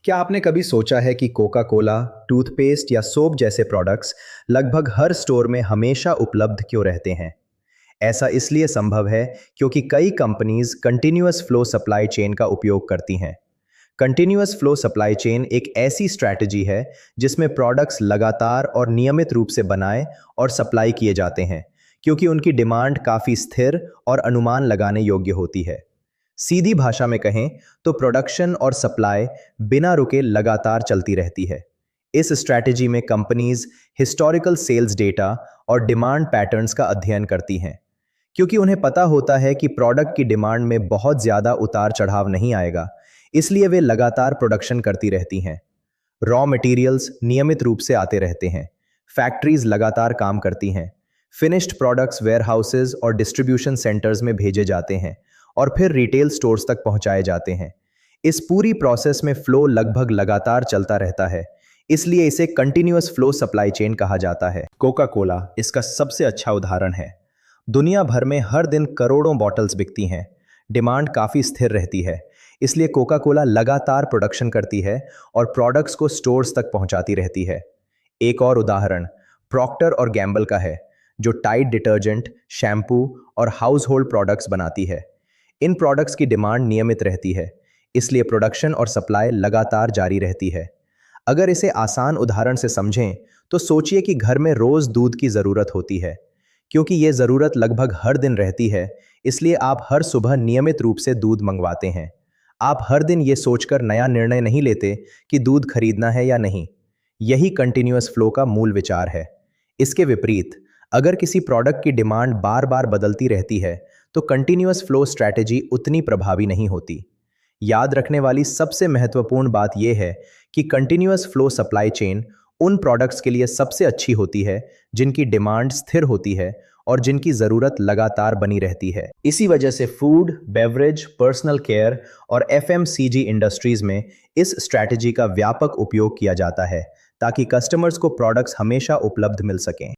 क्या आपने कभी सोचा है कि कोका कोला, टूथपेस्ट या सोप जैसे प्रोडक्ट्स लगभग हर स्टोर में हमेशा उपलब्ध क्यों रहते हैं? ऐसा इसलिए संभव है क्योंकि कई companies continuous flow supply chain का उपयोग करती हैं। कंटिन्यूअस फ्लो सप्लाई चेन एक ऐसी स्ट्रैटेजी है जिसमें प्रोडक्ट्स लगातार और नियमित रूप से बनाए और सप्लाई किए जाते हैं, क्योंकि उनकी डिमांड काफ़ी स्थिर और अनुमान लगाने योग्य होती है। सीधी भाषा में कहें तो प्रोडक्शन और सप्लाई बिना रुके लगातार चलती रहती है। इस स्ट्रैटेजी में कंपनीज हिस्टोरिकल सेल्स डेटा और डिमांड पैटर्न्स का अध्ययन करती हैं, क्योंकि उन्हें पता होता है कि प्रोडक्ट की डिमांड में बहुत ज़्यादा उतार चढ़ाव नहीं आएगा। इसलिए वे लगातार प्रोडक्शन करती रहती हैं। रॉ मटेरियल्स नियमित रूप से आते रहते हैं। फैक्ट्रीज लगातार काम करती हैं। फिनिश्ड प्रोडक्ट्स वेयरहाउसेज और डिस्ट्रीब्यूशन सेंटर्स में भेजे जाते हैं और फिर रिटेल स्टोर्स तक पहुंचाए जाते हैं। इस पूरी प्रोसेस में फ्लो लगभग लगातार चलता रहता है, इसलिए इसे कंटिन्यूअस फ्लो सप्लाई चेन कहा जाता है। कोका कोला इसका सबसे अच्छा उदाहरण है। दुनिया भर में हर दिन करोड़ों बॉटल्स बिकती हैं। डिमांड काफ़ी स्थिर रहती है, इसलिए कोका कोला लगातार प्रोडक्शन करती है और प्रोडक्ट्स को स्टोर्स तक पहुंचाती रहती है। एक और उदाहरण प्रॉक्टर और गैम्बल का है, जो टाइड डिटर्जेंट, शैम्पू और हाउस होल्ड प्रोडक्ट्स बनाती है। इन प्रोडक्ट्स की डिमांड नियमित रहती है, इसलिए प्रोडक्शन और सप्लाई लगातार जारी रहती है। अगर इसे आसान उदाहरण से समझें तो सोचिए कि घर में रोज दूध की ज़रूरत होती है। क्योंकि ये ज़रूरत लगभग हर दिन रहती है, इसलिए आप हर सुबह नियमित रूप से दूध मंगवाते हैं। आप हर दिन ये सोचकर नया निर्णय नहीं लेते कि दूध खरीदना है या नहीं। यही कंटिन्यूअस फ्लो का मूल विचार है। इसके विपरीत, अगर किसी प्रोडक्ट की डिमांड बार बार बदलती रहती है तो कंटिन्यूअस फ्लो स्ट्रैटेजी उतनी प्रभावी नहीं होती। याद रखने वाली सबसे महत्वपूर्ण बात यह है कि कंटिन्यूअस फ्लो सप्लाई चेन उन प्रोडक्ट्स के लिए सबसे अच्छी होती है जिनकी डिमांड स्थिर होती है और जिनकी ज़रूरत लगातार बनी रहती है। इसी वजह से फूड, बेवरेज, पर्सनल केयर और एफएमसीजी इंडस्ट्रीज में इस स्ट्रैटेजी का व्यापक उपयोग किया जाता है, ताकि कस्टमर्स को प्रोडक्ट्स हमेशा उपलब्ध मिल सकें।